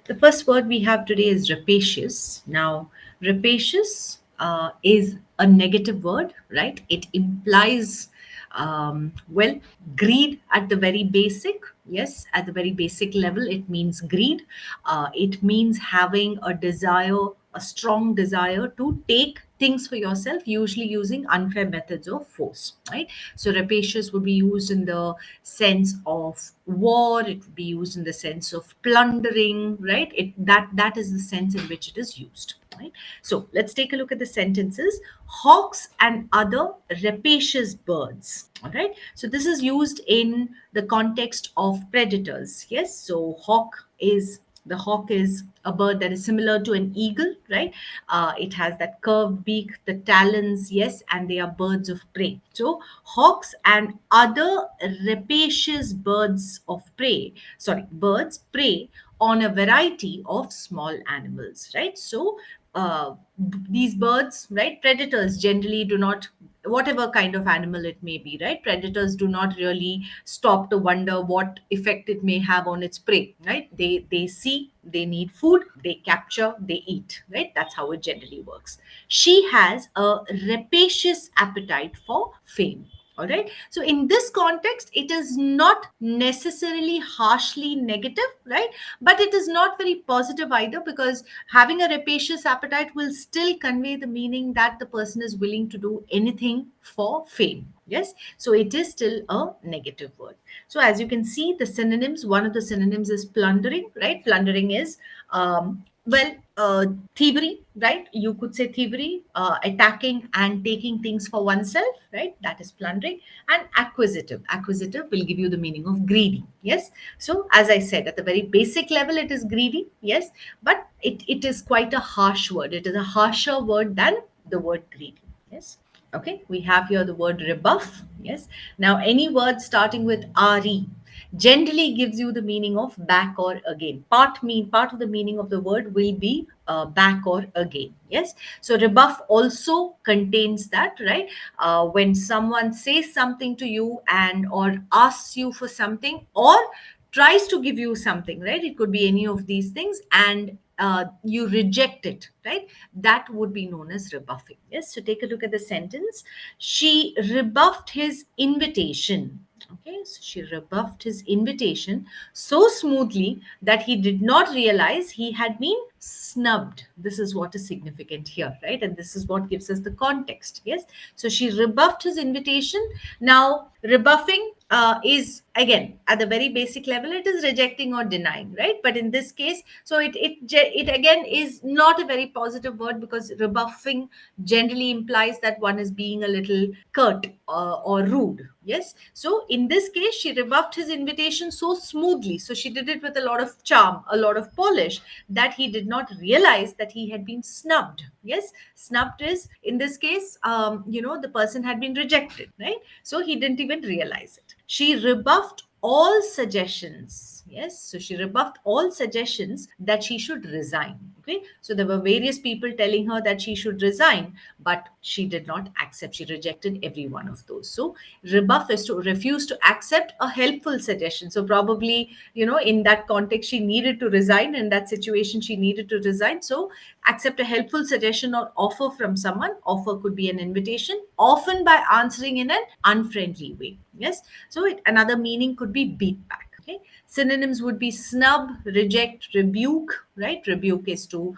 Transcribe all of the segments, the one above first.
The first word we have today is rapacious. Now, rapacious is a negative word, right? It implies, well, greed at the very basic. Yes, at the very basic level, it means greed. It means having a desire, a strong desire to take things for yourself, usually using unfair methods of force, right? So rapacious would be used in the sense of war, it would be used in the sense of plundering, right? That is the sense in which it is used, right? So let's take a look at the sentences. Hawks and other rapacious birds. All right. So this is used in the context of predators. Yes. So hawk is a bird that is similar to an eagle, right? It has that curved beak, the talons, yes, and they are birds of prey. So hawks and other rapacious birds prey on a variety of small animals, right? So these birds, right, predators generally do not, whatever kind of animal it may be, right, predators do not really stop to wonder what effect it may have on its prey, right? They see, they need food, they capture, they eat, right? That's how it generally works. She has a rapacious appetite for fame. All right. So in this context, it is not necessarily harshly negative, right? But it is not very positive either, because having a rapacious appetite will still convey the meaning that the person is willing to do anything for fame. Yes. So it is still a negative word. So as you can see, the synonyms, one of the synonyms is plundering, right? Plundering is, well, thievery, right? You could say thievery, attacking and taking things for oneself, right? That is plundering. And acquisitive. Acquisitive will give you the meaning of greedy. Yes. So, as I said, at the very basic level, it is greedy. Yes. But it is quite a harsh word. It is a harsher word than the word greedy. Yes. Okay. We have here the word rebuff. Yes. Now, any word starting with re generally gives you the meaning of back or again. Part of the meaning of the word will be back or again. Yes. So rebuff also contains that, right? When someone says something to you and or asks you for something or tries to give you something, right? It could be any of these things, and you reject it, right? That would be known as rebuffing. Yes. So take a look at the sentence. She rebuffed his invitation. Okay, so she rebuffed his invitation so smoothly that he did not realize he had been snubbed. This is what is significant here, right? And this is what gives us the context. Yes. So she rebuffed his invitation. Now, rebuffing is again at the very basic level, it is rejecting or denying, right? But in this case, so it again is not a very positive word, because rebuffing generally implies that one is being a little curt or rude. Yes. So in this case, she rebuffed his invitation so smoothly. So she did it with a lot of charm, a lot of polish, that he did not realize that he had been snubbed. Yes. Snubbed is, in this case, the person had been rejected, right? So he didn't even realize it. She rebuffed all suggestions. Yes. So she rebuffed all suggestions that she should resign. Okay. So there were various people telling her that she should resign, but she did not accept. She rejected every one of those. So rebuff is to refuse to accept a helpful suggestion. So probably, in that context, she needed to resign. In that situation, she needed to resign. So accept a helpful suggestion or offer from someone. Offer could be an invitation, often by answering in an unfriendly way. Yes. So another meaning could be beat back. Okay. Synonyms would be snub, reject, rebuke, right? Rebuke is to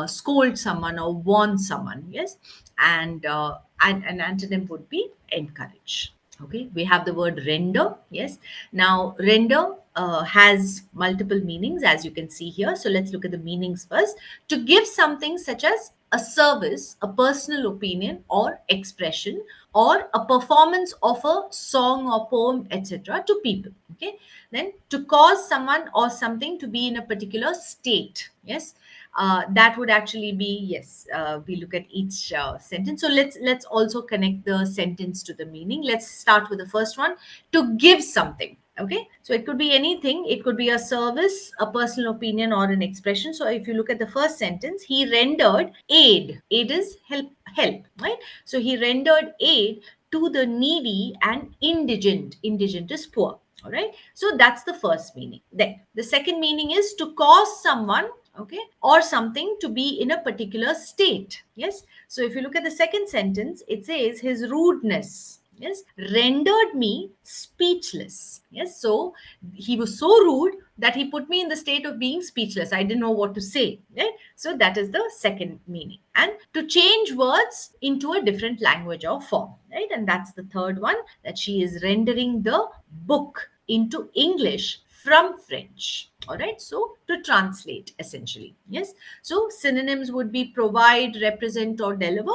scold someone or warn someone. Yes. And an antonym would be encourage. Okay. We have the word render. Yes. Now, render has multiple meanings, as you can see here. So let's look at the meanings first. To give something such as a service, a personal opinion or expression, or a performance of a song or poem, etc., to people. Okay. Then to cause someone or something to be in a particular state. Yes. That would actually be, yes. We look at each sentence. So let's also connect the sentence to the meaning. Let's start with the first one. To give something. Okay. So it could be anything. It could be a service, a personal opinion, or an expression. So if you look at the first sentence, he rendered aid. Aid is help, right? So he rendered aid to the needy and indigent. Indigent is poor. All right. So that's the first meaning. Then the second meaning is to cause someone, okay, or something to be in a particular state. Yes. So if you look at the second sentence, it says his rudeness, yes, rendered me speechless. Yes. So he was so rude that he put me in the state of being speechless. I didn't know what to say. Right. So that is the second meaning. And to change words into a different language or form. Right. And that's the third one, that she is rendering the book into English from French. All right, so to translate essentially. Yes, so synonyms would be provide, represent, or deliver,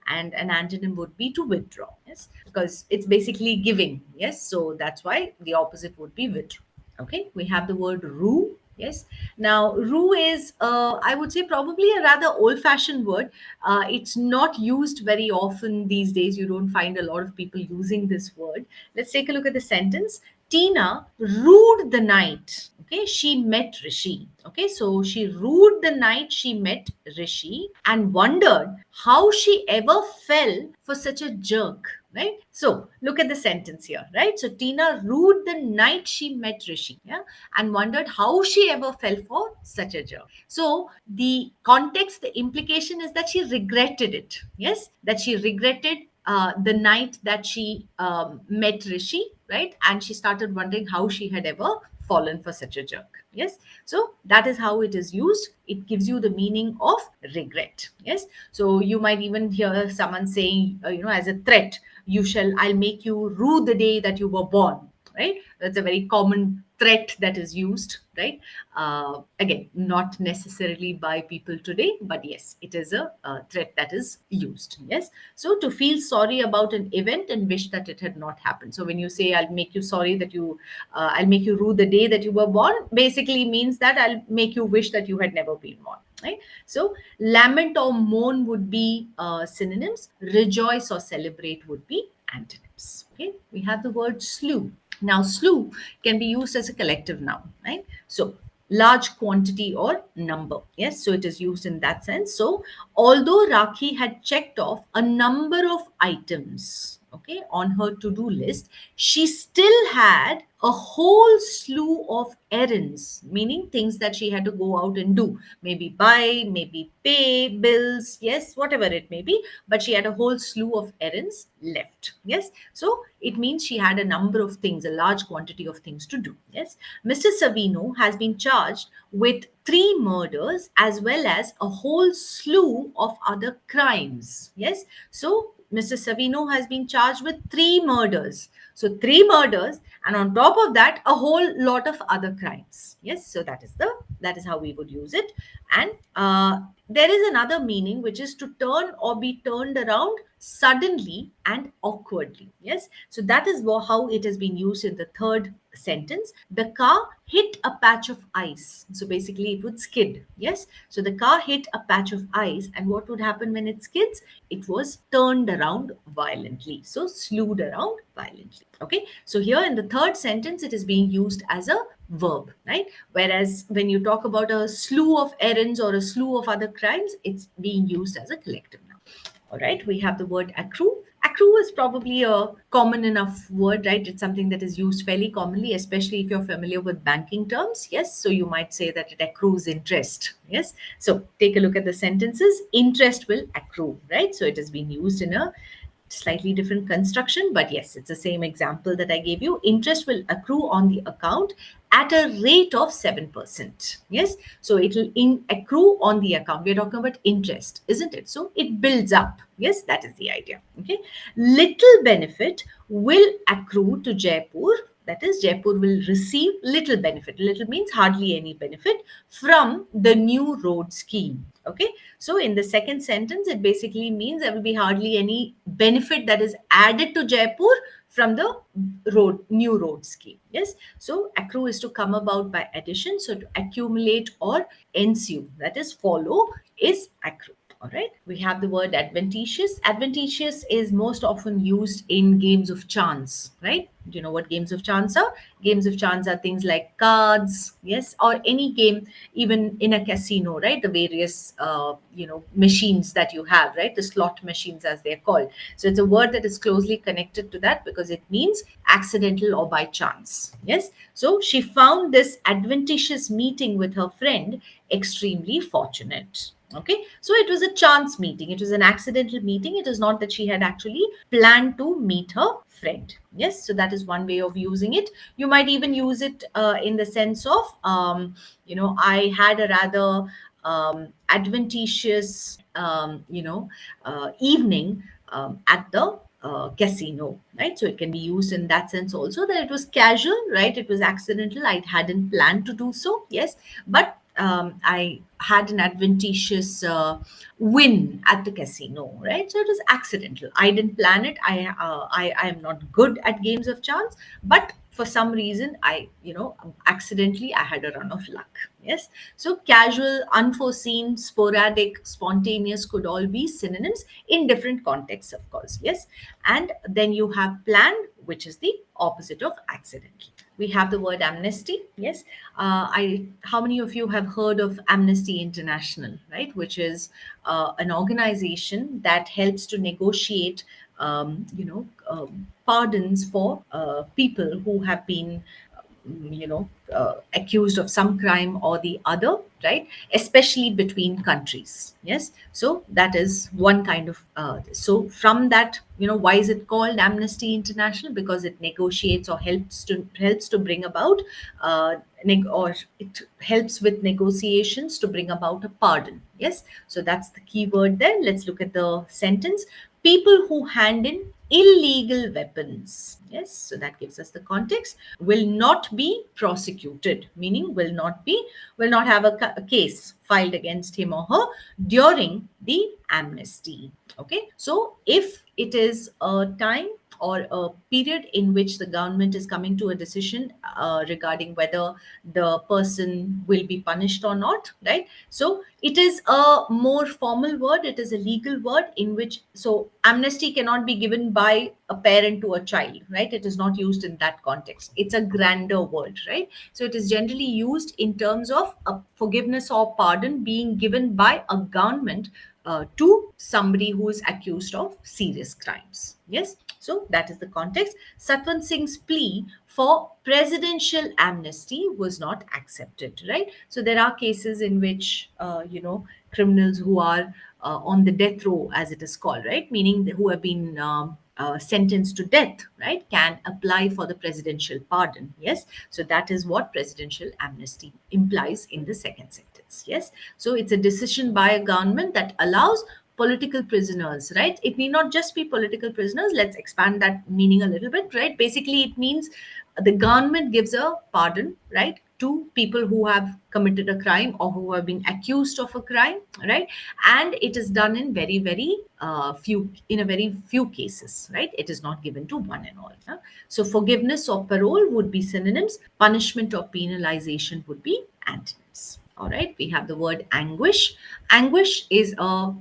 and an antonym would be to withdraw. Yes, because it's basically giving. Yes, so that's why the opposite would be withdraw. Okay, we have the word rue. Yes. Now, rue is, I would say, probably a rather old fashioned word. It's not used very often these days. You don't find a lot of people using this word. Let's take a look at the sentence. Tina rued the night. Okay, she met Rishi. Okay, so she rued the night she met Rishi and wondered how she ever fell for such a jerk. Right, so look at the sentence here. Right, so Tina rued the night she met Rishi, yeah, and wondered how she ever fell for such a jerk. So the context, the implication is that she regretted it. Yes, that she regretted the night that she met Rishi, right? And she started wondering how she had ever fallen for such a jerk. Yes. So that is how it is used. It gives you the meaning of regret. Yes. So you might even hear someone saying, as a threat, I'll make you rue the day that you were born. Right. That's a very common threat that is used, right? Again, not necessarily by people today, but yes, it is a threat that is used. Yes. So to feel sorry about an event and wish that it had not happened. So when you say, I'll make you rue the day that you were born, basically means that I'll make you wish that you had never been born. Right? So lament or mourn would be synonyms. Rejoice or celebrate would be antonyms. Okay. We have the word slew. Now, slew can be used as a collective noun, right? So, large quantity or number. Yes, so it is used in that sense. So, although Rakhi had checked off a number of items, okay, on her to do list, she still had a whole slew of errands, meaning things that she had to go out and do. Maybe buy, maybe pay bills, yes, whatever it may be. But she had a whole slew of errands left. Yes, so it means she had a number of things, a large quantity of things to do. Yes, Mr. Savino has been charged with 3 murders as well as a whole slew of other crimes. Yes, so Mr. Savino has been charged with 3 murders. So 3 murders, and on top of that, a whole lot of other crimes. Yes, so that is how we would use it. And there is another meaning, which is to turn or be turned around suddenly and awkwardly. Yes, so that is how it has been used in the third sentence. The car hit a patch of ice, so basically it would skid. Yes, so the car hit a patch of ice, and what would happen when it skids? It was turned around violently, so slewed around violently. Okay, so here in the third sentence it is being used as a verb, right? Whereas when you talk about a slew of errands or a slew of other crimes, it's being used as a collective noun. All right, we have the word accrue. Accrue is probably a common enough word, right? It's something that is used fairly commonly, especially if you're familiar with banking terms. Yes, so you might say that it accrues interest. Yes, so take a look at the sentences. Interest will accrue, right? So it has been used in a slightly different construction, but yes, it's the same example that I gave you. Interest will accrue on the account at a rate of 7%. Yes, so it will accrue on the account. We're talking about interest, isn't it? So it builds up. Yes, that is the idea. Okay, little benefit will accrue to Jaipur. That is, Jaipur will receive little benefit. Little means hardly any benefit from the new road scheme. Okay, so in the second sentence, it basically means there will be hardly any benefit that is added to Jaipur from the new road scheme. Yes, so accrue is to come about by addition. So to accumulate or ensue, that is follow, is accrue. All right. We have the word adventitious. Adventitious is most often used in games of chance, right? Do you know what games of chance are? Games of chance are things like cards, yes, or any game, even in a casino, right? The various, machines that you have, right? The slot machines, as they're called. So it's a word that is closely connected to that because it means accidental or by chance, yes. So she found this adventitious meeting with her friend extremely fortunate. Okay, so it was a chance meeting, it was an accidental meeting, it is not that she had actually planned to meet her friend. Yes, so that is one way of using it. You might even use it in the sense of, I had a rather adventitious, evening at the casino, right? So it can be used in that sense also, that it was casual, right? It was accidental. I hadn't planned to do so, yes, but I had an adventitious win at the casino, right? So it was accidental. I didn't plan it. I am not good at games of chance, but for some reason, accidentally I had a run of luck. Yes. So casual, unforeseen, sporadic, spontaneous could all be synonyms in different contexts, of course. Yes. And then you have planned, which is the opposite of accidental. We have the word amnesty. Yes. I How many of you have heard of Amnesty International, right? Which is an organization that helps to negotiate pardons for people who have been accused of some crime or the other, right? Especially between countries. Yes. So that is one kind of. So from that, why is it called Amnesty International? Because it negotiates or helps to bring about, or it helps with negotiations to bring about a pardon. Yes. So that's the key word there. Let's look at the sentence. People who hand in illegal weapons, yes, so that gives us the context, will not be prosecuted, meaning will not have a case filed against him or her during the amnesty. Okay, so if it is a time or a period in which the government is coming to a decision regarding whether the person will be punished or not, right? So it is a more formal word, it is a legal word in which, so amnesty cannot be given by a parent to a child, right? It is not used in that context. It's a grander word, right? So it is generally used in terms of a forgiveness or pardon being given by a government to somebody who is accused of serious crimes. Yes, so that is the context. Satwant Singh's plea for presidential amnesty was not accepted, right? So there are cases in which, criminals who are on the death row, as it is called, right? Meaning who have been sentenced to death, right, can apply for the presidential pardon. Yes, so that is what presidential amnesty implies in the second sentence. Yes, so it's a decision by a government that allows political prisoners, right? It need not just be political prisoners. Let's expand that meaning a little bit, right? Basically, it means the government gives a pardon, right, to people who have committed a crime or who have been accused of a crime, right? And it is done in in a very few cases, right? It is not given to one and all. Huh? So forgiveness or parole would be synonyms. Punishment or penalization would be antonyms. All right, we have the word anguish. Anguish is a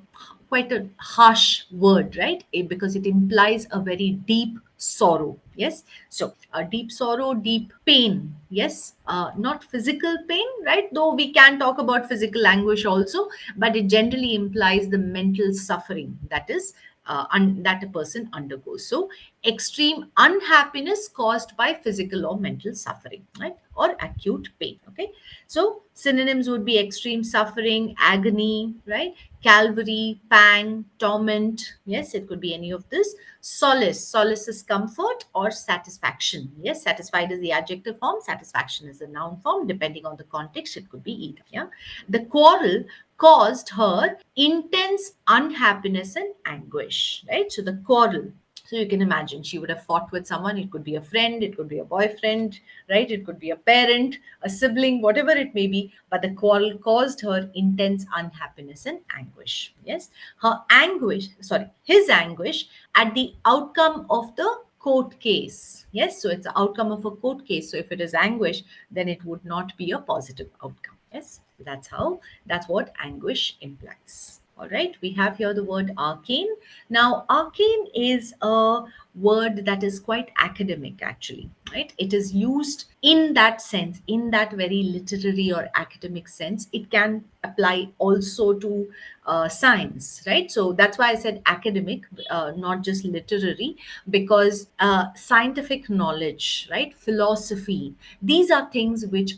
quite a harsh word, right? Because it implies a very deep sorrow. Yes, so a deep sorrow, deep pain. Yes, not physical pain, right? Though we can talk about physical anguish also, but it generally implies the mental suffering that a person undergoes. So extreme unhappiness caused by physical or mental suffering, right, or acute pain. Okay, so synonyms would be extreme suffering, agony, right, calvary, pang, torment. Yes, it could be any of this. Solace, solace is comfort or satisfaction. Yes, satisfied is the adjective form, satisfaction is the noun form. Depending on the context, it could be either. Yeah, the quarrel caused her intense unhappiness and anguish, right? So the quarrel, so you can imagine she would have fought with someone. It could be a friend, it could be a boyfriend, right? It could be a parent, a sibling, whatever it may be. But the quarrel caused her intense unhappiness and anguish. Yes. His anguish at the outcome of the court case. Yes. So it's the outcome of a court case. So if it is anguish, then it would not be a positive outcome. Yes. That's what anguish implies. All right, we have here the word arcane. Now, arcane is a word that is quite academic, actually, right? It is used in that sense, in that very literary or academic sense. It can apply also to science, right? So that's why I said academic, not just literary, because scientific knowledge, right? Philosophy, these are things which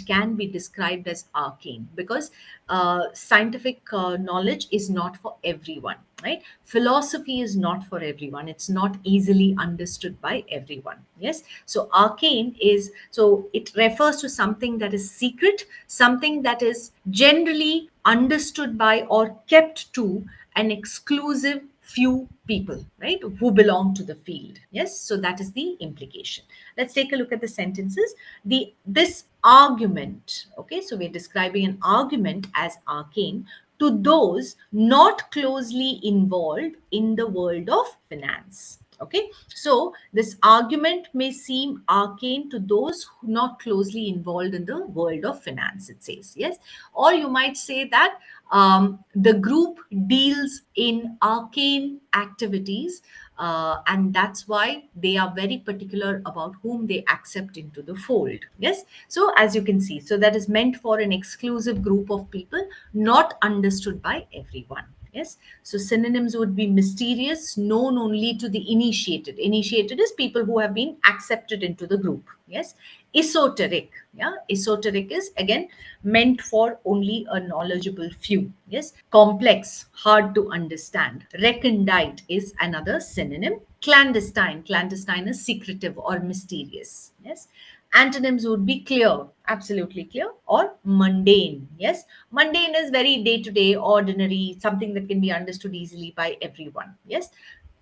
can be described as arcane, because scientific knowledge is not for everyone, right? Philosophy is not for everyone. It's not easily understood by everyone. Yes. So arcane is, so it refers to something that is secret, something that is generally understood by or kept to an exclusive few people, right, who belong to the field. Yes, so that is the implication. Let's take a look at the sentences. This argument, okay, so we're describing an argument as arcane to those not closely involved in the world of finance. Okay, so this argument may seem arcane to those who not closely involved in the world of finance, it says. Yes, or you might say that the group deals in arcane activities, and that's why they are very particular about whom they accept into the fold. Yes, so as you can see, so that is meant for an exclusive group of people, not understood by everyone. Yes, so synonyms would be mysterious, known only to the initiated. Initiated is people who have been accepted into the group. Yes, esoteric. Yeah, esoteric is again meant for only a knowledgeable few. Yes, complex, hard to understand. Recondite is another synonym. Clandestine. Clandestine is secretive or mysterious. Yes. Antonyms would be clear, absolutely clear, or mundane. Yes, mundane is very day to day, ordinary, something that can be understood easily by everyone. Yes,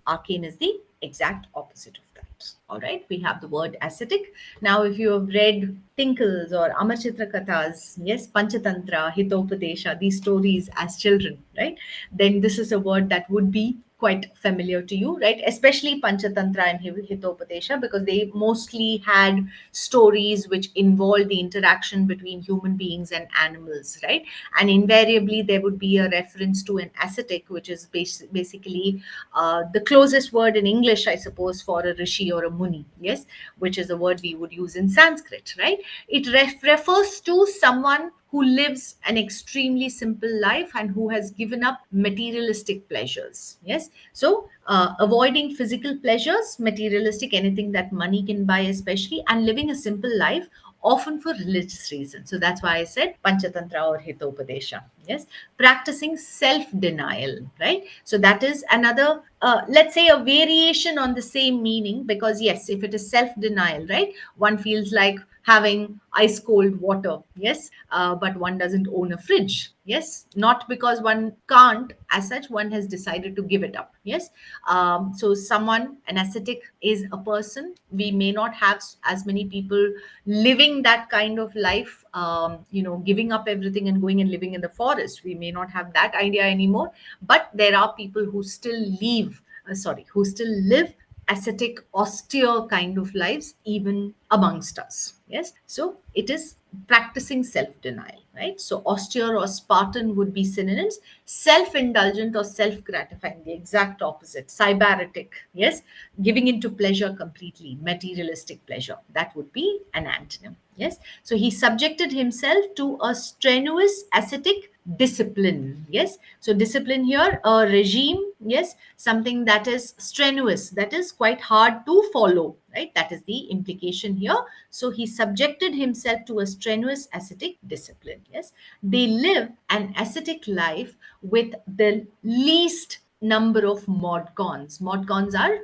arcane is the exact opposite of that. All right, we have the word ascetic. Now, if you have read Tinkles or Amachitra Kathas, yes, Panchatantra, Hitopadesha, these stories as children, right, then this is a word that would be quite familiar to you, right? Especially Panchatantra and Hitopadesha, because they mostly had stories which involved the interaction between human beings and animals, right? And invariably, there would be a reference to an ascetic, which is basically the closest word in English, I suppose, for a rishi or a muni, yes, which is a word we would use in Sanskrit, right? It refers to someone who lives an extremely simple life and who has given up materialistic pleasures. Yes. So, avoiding physical pleasures, materialistic, anything that money can buy, especially, and living a simple life, often for religious reasons. So that's why I said Panchatantra or Hitopadesha. Yes. Practicing self denial, right? So that is another, let's say, a variation on the same meaning, because, yes, if it is self denial, right, one feels like having ice cold water. Yes, but one doesn't own a fridge. Yes, not because one can't, as such, one has decided to give it up. Yes, so someone, an ascetic, is a person. We may not have as many people living that kind of life, giving up everything and going and living in the forest. We may not have that idea anymore, but there are people who still who still live ascetic, austere kind of lives even amongst us. Yes, so it is practicing self-denial, right? So austere or Spartan would be synonyms. Self-indulgent or self-gratifying, the exact opposite. Cybaritic, yes, giving into pleasure completely, materialistic pleasure, that would be an antonym. Yes, so he subjected himself to a strenuous ascetic discipline. Yes, so discipline here, a regime. Yes, something that is strenuous, that is quite hard to follow, right? That is the implication here. So he subjected himself to a strenuous ascetic discipline. Yes, they live an ascetic life with the least number of modcons. Modcons are,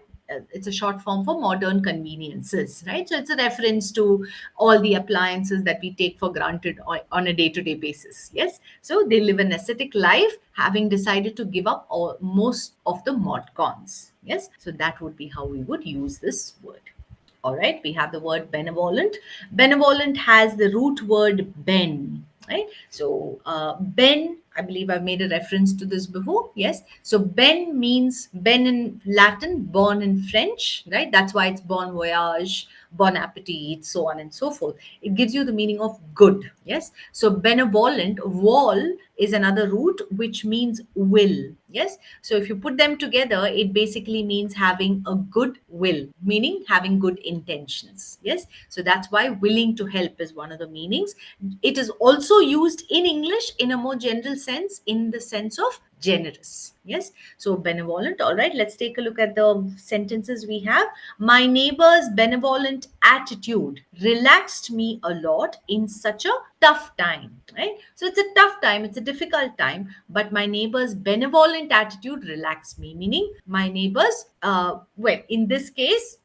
it's a short form for modern conveniences, right? So it's a reference to all the appliances that we take for granted on a day-to-day basis. Yes, so they live an ascetic life, having decided to give up most of the modcons. Yes, so that would be how we would use this word. All right, we have the word benevolent. Benevolent has the root word ben, right? So, ben, I believe I've made a reference to this before. Yes. So, ben means ben in Latin, born in French, right? That's why it's bon voyage, bon appetit, so on and so forth. It gives you the meaning of good. Yes. So benevolent, vol is another root which means will. Yes. So if you put them together, it basically means having a good will, meaning having good intentions. Yes. So that's why willing to help is one of the meanings. It is also used in English in a more general sense, in the sense of generous. Yes. So benevolent. All right. Let's take a look at the sentences we have. My neighbor's benevolent attitude relaxed me a lot in such a tough time. Right. So it's a tough time. It's a difficult time. But my neighbor's benevolent attitude relaxed me, meaning my neighbor's, well, in this case,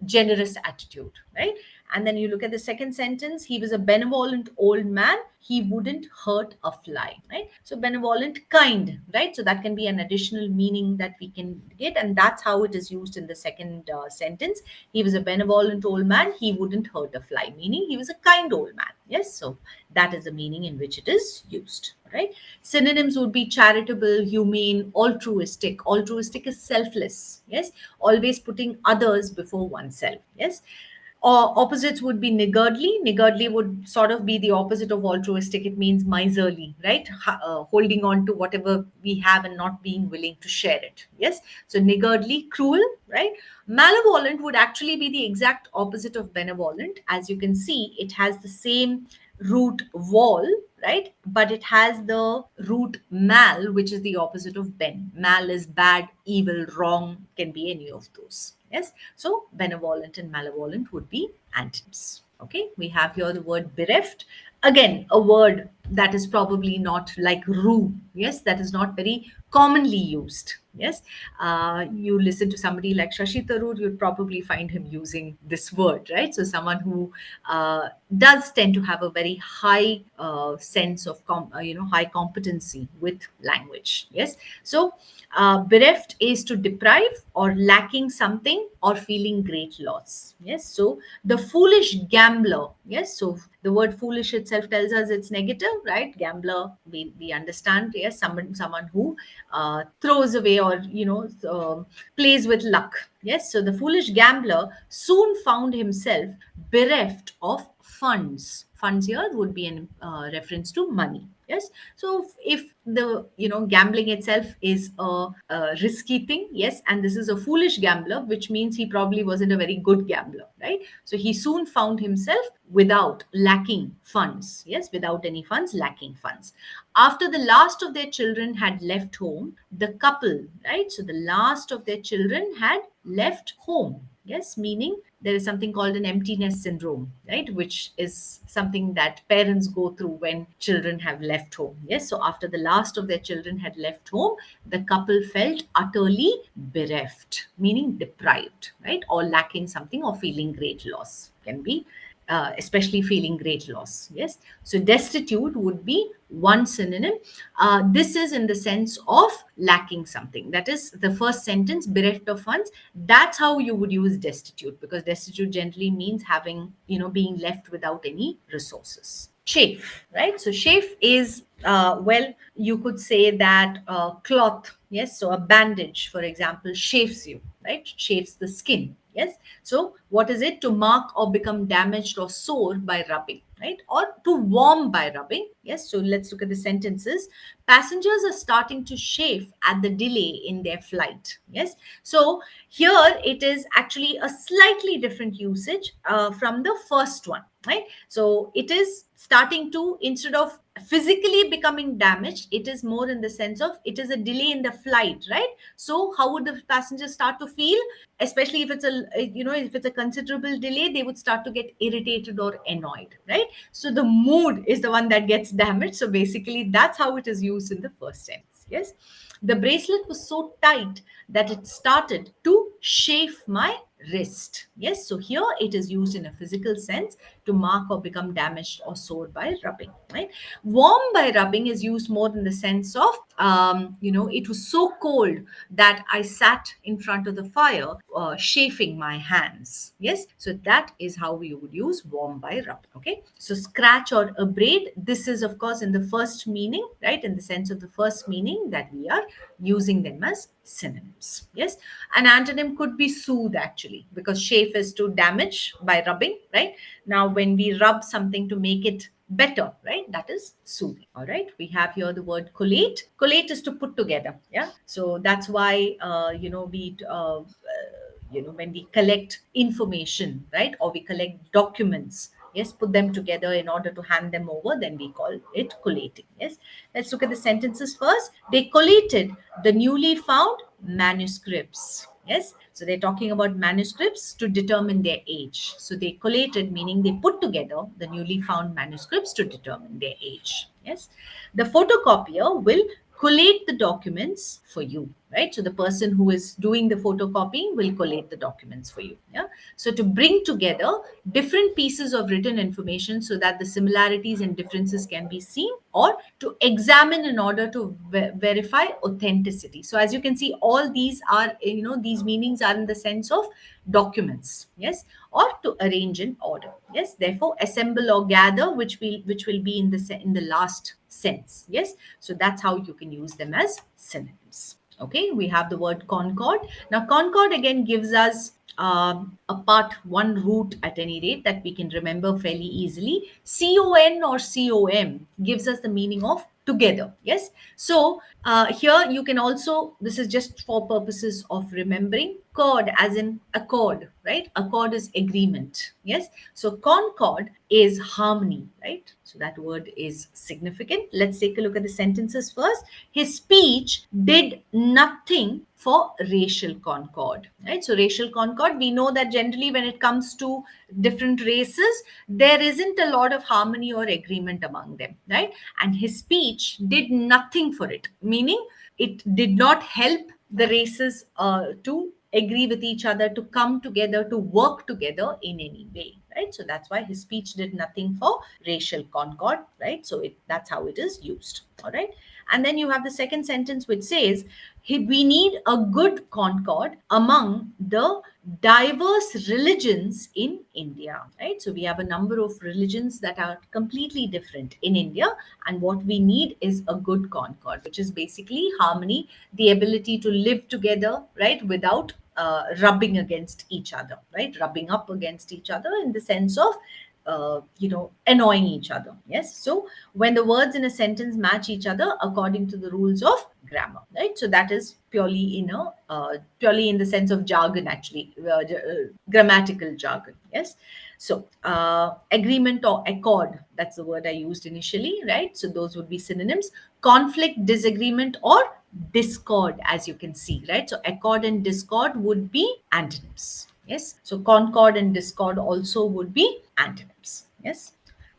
generous attitude. Right. And then you look at the second sentence, he was a benevolent old man. He wouldn't hurt a fly, right? So benevolent, kind, right? So that can be an additional meaning that we can get. And that's how it is used in the second sentence. He was a benevolent old man. He wouldn't hurt a fly, meaning he was a kind old man. Yes. So that is the meaning in which it is used. Right. Synonyms would be charitable, humane, altruistic. Altruistic is selfless. Yes. Always putting others before oneself. Yes. Or opposites would be niggardly. Niggardly would sort of be the opposite of altruistic. It means miserly, right? Holding on to whatever we have and not being willing to share it. Yes. So niggardly, cruel, right? Malevolent would actually be the exact opposite of benevolent. As you can see, it has the same root vol, right? But it has the root mal, which is the opposite of ben. Mal is bad, evil, wrong, can be any of those. Yes. So benevolent and malevolent would be antonyms. Okay. We have here the word bereft. Again, a word that is probably not like rue. Yes. That is not very commonly used. Yes. You listen to somebody like Shashi Tharoor, you'd probably find him using this word, right? So someone who does tend to have a very high sense of, high competency with language. Yes. So bereft is to deprive or lacking something or feeling great loss. Yes. So the foolish gambler. Yes. So the word foolish itself tells us it's negative, right? Gambler, we understand. Yes. Someone who throws away or, plays with luck. Yes. So the foolish gambler soon found himself bereft of funds. Funds here would be in reference to money. Yes. So if the gambling itself is a risky thing, yes, and this is a foolish gambler, which means he probably wasn't a very good gambler, right? So he soon found himself without, lacking funds. Yes, without any funds, lacking funds. After the last of their children had left home, the couple, right? So the last of their children had left home. Yes, meaning there is something called an emptiness syndrome, right? Which is something that parents go through when children have left home. Yes, so after the last of their children had left home, the couple felt utterly bereft, meaning deprived, right? Or lacking something or feeling great loss. Can be especially feeling great loss. Yes. So destitute would be one synonym. This is in the sense of lacking something. That is the first sentence, bereft of funds. That's how you would use destitute, because destitute generally means having, being left without any resources. Chafe, right? So chafe is, well, you could say that cloth. Yes. So a bandage, for example, chafes you, right? Chafes the skin. Yes. So what is it? To mark or become damaged or sore by rubbing, right? Or to warm by rubbing. Yes. So let's look at the sentences. Passengers are starting to chafe at the delay in their flight. Yes. So here it is actually a slightly different usage from the first one, right? So it is starting to, instead of physically becoming damaged, it is more in the sense of it is a delay in the flight, right? So how would the passengers start to feel? Especially if it's if it's a considerable delay, they would start to get irritated or annoyed, right? So the mood is the one that gets damaged. So basically that's how it is used in the first sentence. Yes. The bracelet was so tight that it started to chafe my wrist. Yes, so here it is used in a physical sense to mark or become damaged or sore by rubbing. Right. Warm by rubbing is used more in the sense of it was so cold that I sat in front of the fire, chafing my hands. Yes, so that is how we would use warm by rub. Okay, so scratch or abrade, this is of course in the first meaning, right? In the sense of the first meaning, that we are using them as synonyms. Yes, an antonym could be soothe actually, because chafe is to damage by rubbing, right? Now, when we rub something to make it better, right, that is soothing. All right, we have here the word collate. Collate is to put together. Yeah, so that's why when we collect information, right, or we collect documents, yes, put them together in order to hand them over, then we call it collating. Yes, let's look at the sentences first. They collated the newly found manuscripts. Yes, so they're talking about manuscripts to determine their age. So they collated, meaning they put together the newly found manuscripts to determine their age. Yes, the photocopier will collate the documents for you, right? So the person who is doing the photocopying will collate the documents for you. Yeah, so to bring together different pieces of written information so that the similarities and differences can be seen, or to examine in order to verify authenticity. So as you can see, all these are, these meanings are in the sense of documents. Yes, or to arrange in order. Yes, therefore assemble or gather, which will be in the last sense. Yes, so that's how you can use them as synonyms. Okay, we have the word concord. Now concord again gives us a part one root at any rate that we can remember fairly easily. Con or com gives us the meaning of together. Yes, so here you can also, this is just for purposes of remembering, cord as in accord, right? Accord is agreement. Yes, so concord is harmony, right? So that word is significant. Let's take a look at the sentences first. His speech did nothing for racial concord, right? So racial concord, we know that generally when it comes to different races, there isn't a lot of harmony or agreement among them, right? And his speech did nothing for it, meaning it did not help the races to agree with each other, to come together, to work together in any way, right? So that's why his speech did nothing for racial concord, right? So that's how it is used. All right, and then you have the second sentence which says, we need a good concord among the diverse religions in India, right? So we have a number of religions that are completely different in India, and what we need is a good concord, which is basically harmony, the ability to live together, right, without rubbing against each other, right? Rubbing up against each other in the sense of annoying each other. Yes, so when the words in a sentence match each other according to the rules of grammar, right? So that is purely in the sense of jargon, actually, grammatical jargon. Yes, so agreement or accord, that's the word I used initially, right? So those would be synonyms. Conflict, disagreement, or discord, as you can see, right? So accord and discord would be antonyms. Yes, so concord and discord also would be antonyms. Yes,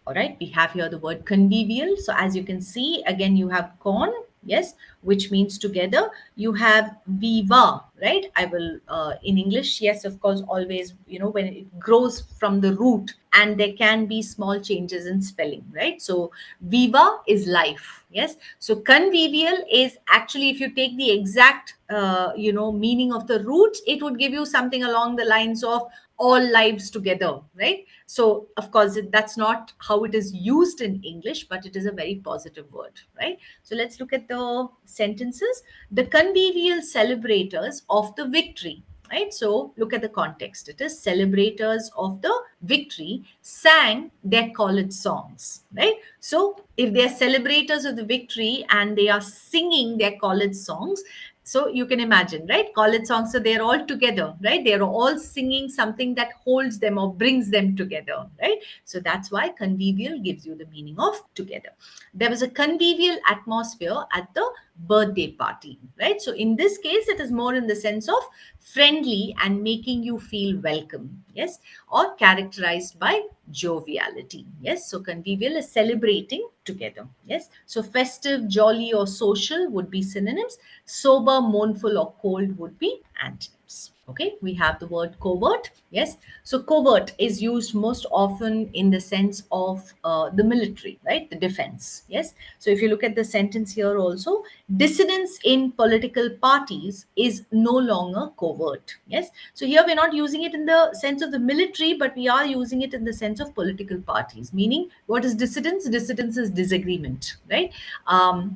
all right, we have here the word convivial. So as you can see, again, you have con, yes, which means together. You have viva, right? I will, in English, yes, of course, always, when it grows from the root, and there can be small changes in spelling, right? So viva is life. Yes, so convivial is actually, if you take the exact, meaning of the root, it would give you something along the lines of all lives together, right? So of course that's not how it is used in English, but it is a very positive word, right? So let's look at the sentences. The convivial celebrators of the victory, right? So look at the context. It is celebrators of the victory sang their college songs, right? So if they are celebrators of the victory and they are singing their college songs, so you can imagine, right? College songs, so they're all together, right? They're all singing something that holds them or brings them together, right? So that's why convivial gives you the meaning of together. There was a convivial atmosphere at the birthday party, right? So in this case, it is more in the sense of friendly and making you feel welcome, yes, or characterized by joviality. Yes, so convivial is celebrating together. Yes, so festive, jolly, or social would be synonyms. Sober, mournful, or cold would be antonyms. Okay, we have the word covert. Yes, so covert is used most often in the sense of the military, right? The defense. Yes, so if you look at the sentence here also, dissidence in political parties is no longer covert. Yes, so here we're not using it in the sense of the military, but we are using it in the sense of political parties. Meaning, what is dissidence? Dissidence is disagreement, right?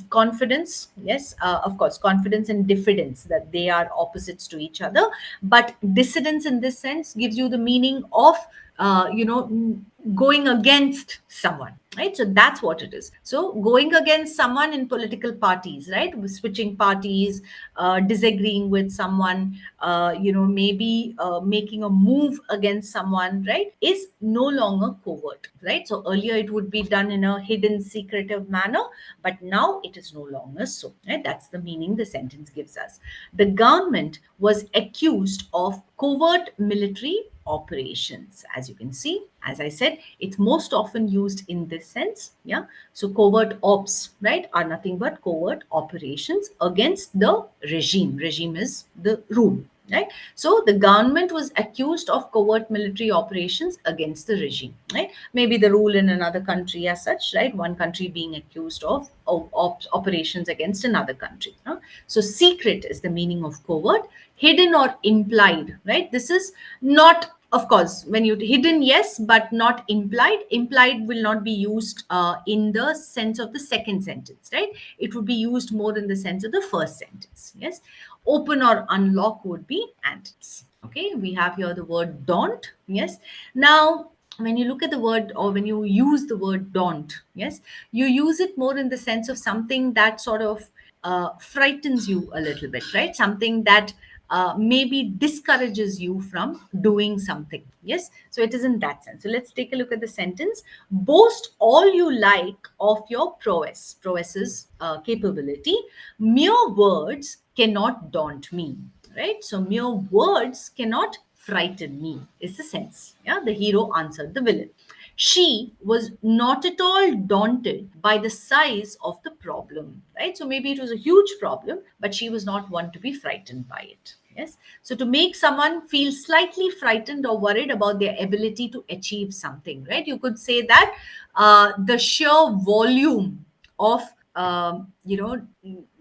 Confidence, yes, of course, confidence and diffidence, that they are opposites to each other. But dissidence in this sense gives you the meaning of going against someone, right? So that's what it is. So going against someone in political parties, right? Switching parties, disagreeing with someone, maybe making a move against someone, right, is no longer covert, right? So earlier it would be done in a hidden, secretive manner, but now it is no longer so, right? That's the meaning the sentence gives us. The government was accused of covert military operations. As you can see, as I said, it's most often used in this sense. Yeah. So covert ops, right, are nothing but covert operations against the regime. Regime is the rule, right? So the government was accused of covert military operations against the regime, right? Maybe the rule in another country as such, right? One country being accused of operations against another country. Huh? So secret is the meaning of covert, hidden or implied, right? This is not, of course, when you hidden, yes, but not implied. Implied will not be used in the sense of the second sentence, right? It would be used more in the sense of the first sentence. Yes, open or unlock would be antonyms. Okay, we have here the word daunt. Yes, now when you look at the word, or when you use the word daunt, yes, you use it more in the sense of something that sort of frightens you a little bit, right? Something that maybe discourages you from doing something. Yes, so it is in that sense. So let's take a look at the sentence. Boast all you like of your prowess. Prowess is capability. Mere words cannot daunt me, right? So mere words cannot frighten me is the sense. Yeah, the hero answered the villain. She was not at all daunted by the size of the problem, right? So maybe it was a huge problem, but she was not one to be frightened by it. Yes. So to make someone feel slightly frightened or worried about their ability to achieve something, right? You could say that the sheer volume of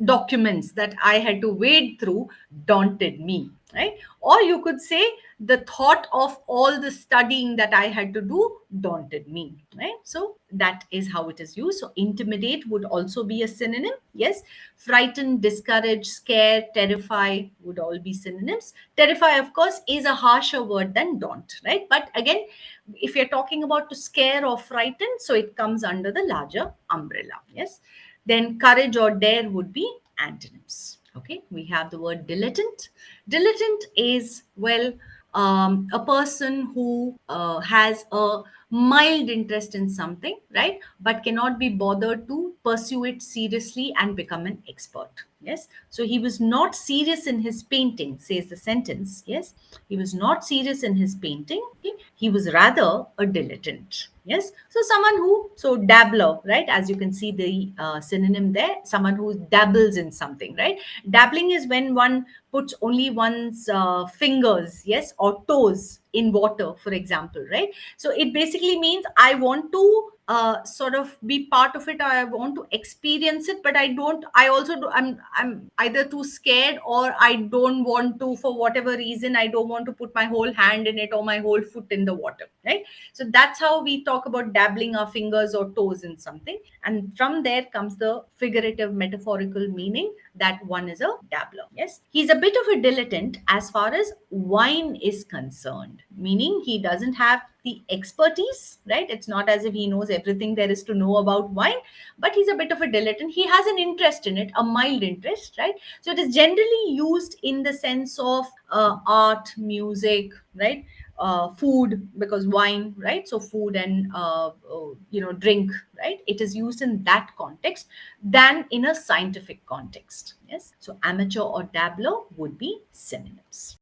documents that I had to wade through daunted me, right? Or you could say the thought of all the studying that I had to do daunted me, right? So that is how it is used. So intimidate would also be a synonym. Yes, frighten, discourage, scare, terrify would all be synonyms. Terrify, of course, is a harsher word than daunt, right? But again, if you're talking about to scare or frighten, so it comes under the larger umbrella. Yes, then courage or dare would be antonyms. Okay, we have the word dilettante. Dilettante is, well, a person who has a mild interest in something, right, but cannot be bothered to pursue it seriously and become an expert. Yes, so he was not serious in his painting, says the sentence. Yes, he was not serious in his painting. Okay? He was rather a dilettante. Yes, so someone who, so dabbler, right? As you can see the synonym there, someone who dabbles in something, right? Dabbling is when one puts only one's fingers, yes, or toes in water, for example, right? So it basically means I want to sort of be part of it, or I want to experience it, but I don't. I also do. I'm either too scared, or I don't want to, for whatever reason. I don't want to put my whole hand in it or my whole foot in the water, right? So that's how we talk about dabbling our fingers or toes in something, and from there comes the figurative, metaphorical meaning that one is a dabbler. Yes, he's a bit of a dilettante as far as wine is concerned, meaning he doesn't have the expertise, right? It's not as if he knows everything there is to know about wine, but he's a bit of a dilettante. He has an interest in it, a mild interest, right? So it is generally used in the sense of art, music, right? Food, because wine, right? So food and drink, right? It is used in that context than in a scientific context. Yes, so amateur or dabbler would be synonyms.